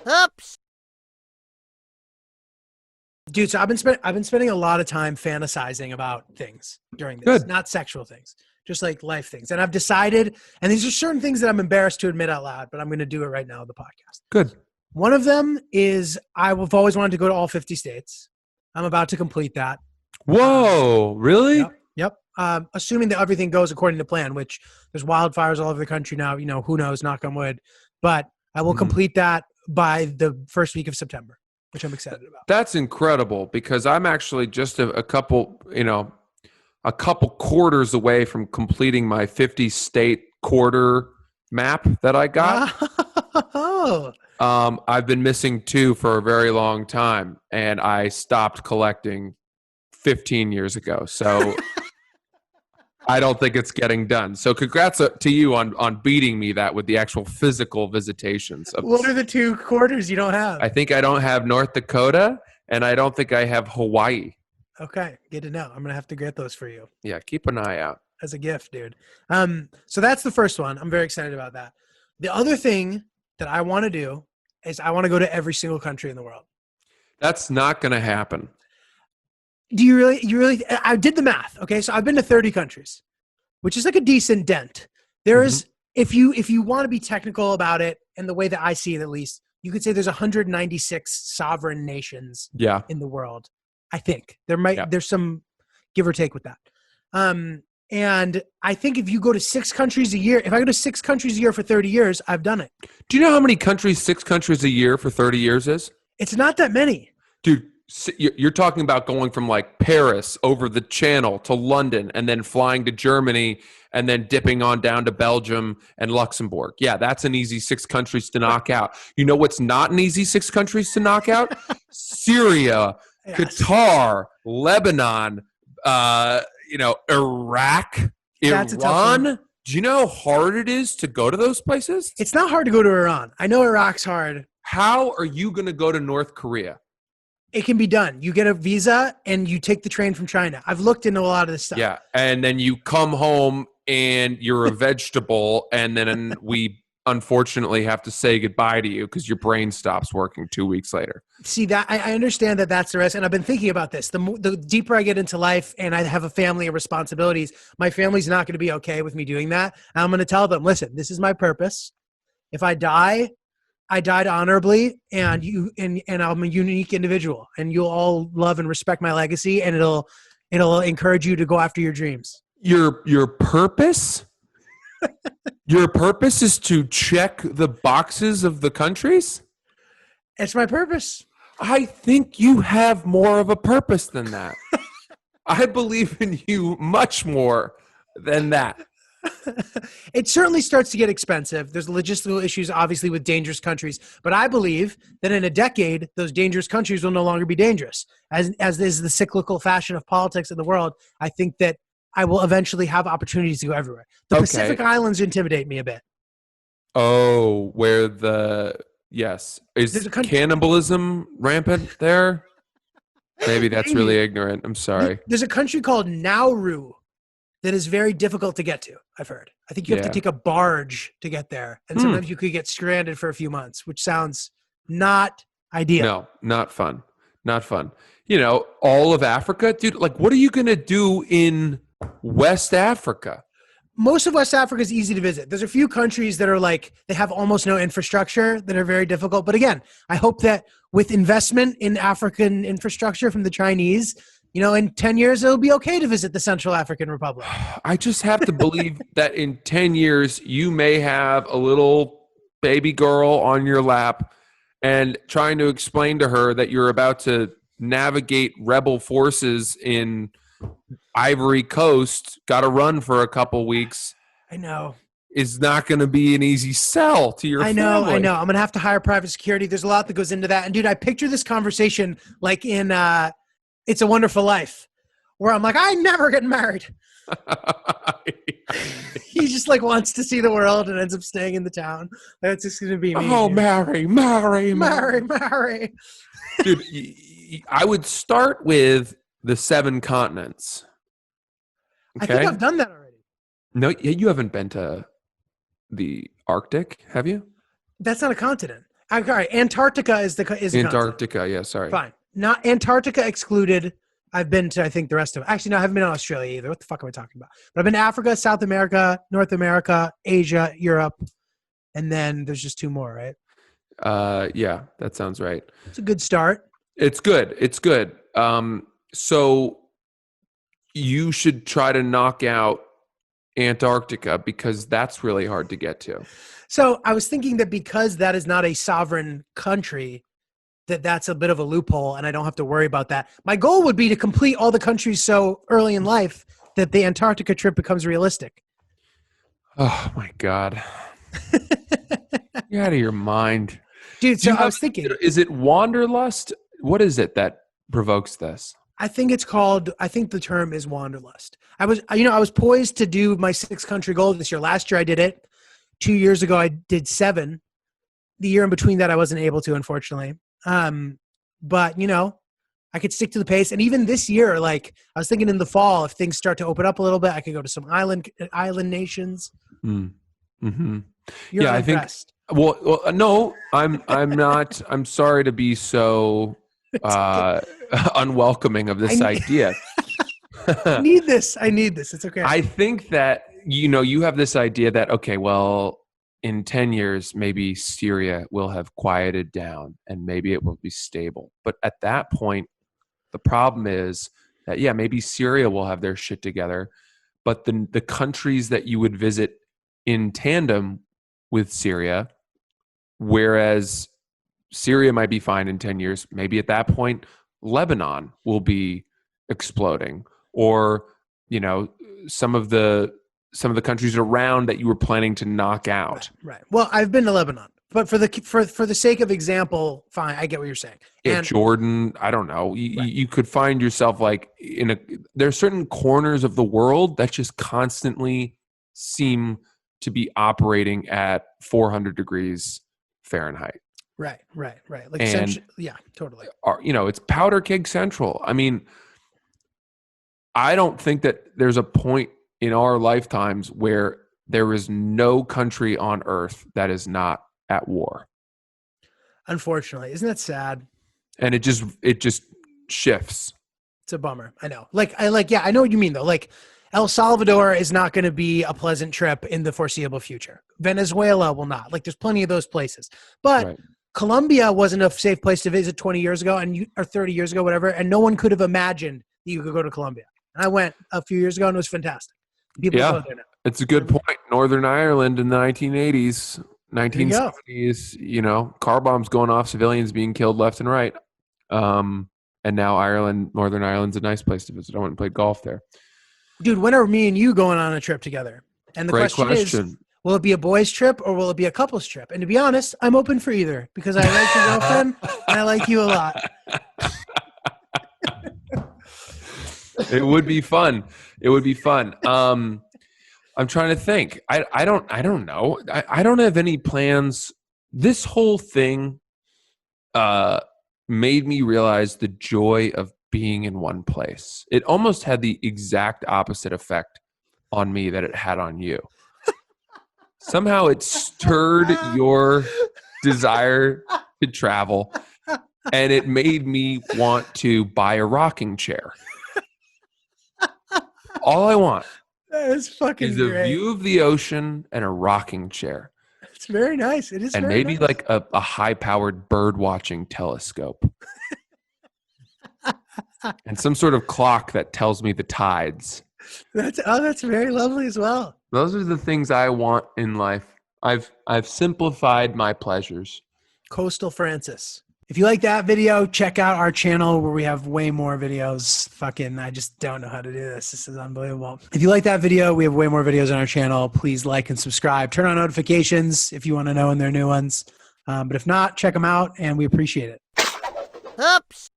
Oops. Dude, so I've been spending a lot of time fantasizing about things during this, Good. not sexual things, just like life things. And I've decided, and these are certain things that I'm embarrassed to admit out loud, but I'm going to do it right now on the podcast. Good. One of them is I've always wanted to go to all 50 states. I'm about to complete that. Whoa, really? Yep. Assuming that everything goes according to plan, which there's wildfires all over the country now, who knows, knock on wood. But I will complete that by the first week of September, which I'm excited about. That's incredible because I'm actually just a couple quarters away from completing my 50 state quarter map that I got. Oh. I've been missing 2 for a very long time, and I stopped collecting 15 years ago. So I don't think it's getting done. So congrats to you on beating me that with the actual physical visitations. What are the 2 quarters you don't have? I think I don't have North Dakota, and I don't think I have Hawaii. Okay, good to know. I'm going to have to get those for you. Yeah, keep an eye out. As a gift, dude. So that's the first one. I'm very excited about that. The other thing that I want to do is I want to go to every single country in the world. That's not going to happen. Do you really, I did the math. Okay. So I've been to 30 countries, which is like a decent dent. There is, if you want to be technical about it, and the way that I see it, at least, you could say there's 196 sovereign nations in the world. I think there's some give or take with that. And I think if you go to 6 countries a year, if I go to 6 countries a year for 30 years, I've done it. Do you know how many countries 6 countries a year for 30 years is? It's not that many. Dude, you're talking about going from like Paris over the Channel to London and then flying to Germany and then dipping on down to Belgium and Luxembourg. Yeah, that's an easy 6 countries to knock out. You know what's not an easy 6 countries to knock out? Syria, Qatar, Lebanon, Iraq, Iran. Do you know how hard it is to go to those places? It's not hard to go to Iran. I know Iraq's hard. How are you going to go to North Korea? It can be done. You get a visa and you take the train from China. I've looked into a lot of this stuff. Yeah, and then you come home and you're a vegetable, and then we unfortunately have to say goodbye to you because your brain stops working 2 weeks later. See, that I understand that's the risk, and I've been thinking about this. The deeper I get into life and I have a family and responsibilities, my family's not going to be okay with me doing that. And I'm going to tell them, listen, this is my purpose. If I die, I died honorably, and I'm a unique individual, and you'll all love and respect my legacy, and it'll encourage you to go after your dreams. Your purpose? Your purpose is to check the boxes of the countries? It's my purpose. I think you have more of a purpose than that. I believe in you much more than that. It certainly starts to get expensive. There's logistical issues, obviously, with dangerous countries. But I believe that in a decade, those dangerous countries will no longer be dangerous. As is the cyclical fashion of politics in the world, I think that I will eventually have opportunities to go everywhere. The Pacific Islands intimidate me a bit. Oh, where is cannibalism rampant there? Maybe that's really ignorant. I'm sorry. There's a country called Nauru that is very difficult to get to, I've heard. I think you have to take a barge to get there. And sometimes you could get stranded for a few months, which sounds not ideal. No, not fun. Not fun. All of Africa, dude, like what are you going to do in West Africa? Most of West Africa is easy to visit. There's a few countries that are like, they have almost no infrastructure that are very difficult. But again, I hope that with investment in African infrastructure from the Chinese, in 10 years, it'll be okay to visit the Central African Republic. I just have to believe that in 10 years, you may have a little baby girl on your lap and trying to explain to her that you're about to navigate rebel forces in Ivory Coast, got to run for a couple weeks. I know. Is not going to be an easy sell to your family. I know. I'm going to have to hire private security. There's a lot that goes into that. And dude, I picture this conversation like in It's a Wonderful Life, where I'm like, I never get married. He just like wants to see the world and ends up staying in the town. That's just going to be me. Oh, marry. Dude, I would start with the 7 continents. Okay? I think I've done that already. No, you haven't been to the Arctic, have you? That's not a continent. All right, Antarctica is the continent. Antarctica, yeah, sorry. Fine. Not Antarctica excluded. I've been to, I think, the rest of it. Actually, no, I haven't been to Australia either. What the fuck am I talking about? But I've been to Africa, South America, North America, Asia, Europe, and then there's just 2 more, right? Yeah, that sounds right. It's a good start. It's good. It's good. So you should try to knock out Antarctica because that's really hard to get to. So I was thinking that because that is not a sovereign country, that's a bit of a loophole and I don't have to worry about that. My goal would be to complete all the countries so early in life that the Antarctica trip becomes realistic. Oh my God. You're out of your mind. Dude, so I was thinking. Is it wanderlust? What is it that provokes this? I think the term is wanderlust. I was poised to do my 6-country goal this year. Last year I did it. 2 years ago I did 7. The year in between that I wasn't able to, unfortunately. But I could stick to the pace. And even this year, like I was thinking in the fall, if things start to open up a little bit, I could go to some island nations. Mm-hmm. You're I think. Well, no, I'm not. I'm sorry to be so unwelcoming of this idea. I need this. It's okay. I think that you have this idea that well, in 10 years, maybe Syria will have quieted down and maybe it will be stable. But at that point, the problem is that maybe Syria will have their shit together, but the countries that you would visit in tandem with Syria, whereas Syria might be fine in 10 years, maybe at that point, Lebanon will be exploding, or some of the countries around that you were planning to knock out. Right. Well, I've been to Lebanon, but for the sake of example, fine, I get what you're saying. And Jordan, I don't know. You could find yourself like there are certain corners of the world that just constantly seem to be operating at 400 degrees Fahrenheit. Right. Like, totally. It's powder keg central. I mean, I don't think that there's a point in our lifetimes where there is no country on earth that is not at war. Unfortunately. Isn't that sad? And it just shifts. It's a bummer. I know. I know what you mean though. Like El Salvador is not going to be a pleasant trip in the foreseeable future. Venezuela will not. Like there's plenty of those places. But right. Colombia wasn't a safe place to visit 20 years ago or 30 years ago, whatever. And no one could have imagined that you could go to Colombia. And I went a few years ago and it was fantastic. People go there now. It's a good point. Northern Ireland in the 1980s, 1970s, car bombs going off, civilians being killed left and right. And now Northern Ireland's a nice place to visit. I went and played golf there. Dude, when are me and you going on a trip together? And the question is, will it be a boys' trip or will it be a couples trip? And to be honest, I'm open for either because I like your girlfriend and I like you a lot. It would be fun. I'm trying to think. I don't know. I don't have any plans. This whole thing made me realize the joy of being in one place. It almost had the exact opposite effect on me that it had on you. Somehow it stirred your desire to travel, and it made me want to buy a rocking chair. All I want is a view of the ocean and a rocking chair. It's very nice. It is, and very maybe nice. Like a high-powered bird-watching telescope. And some sort of clock that tells me the tides. That's very lovely as well. Those are the things I want in life. I've simplified my pleasures. Coastal Francis. If you like that video, check out our channel where we have way more videos. I just don't know how to do this. This is unbelievable. If you like that video, we have way more videos on our channel. Please like and subscribe. Turn on notifications if you want to know when there are new ones. But if not, check them out, and we appreciate it. Oops.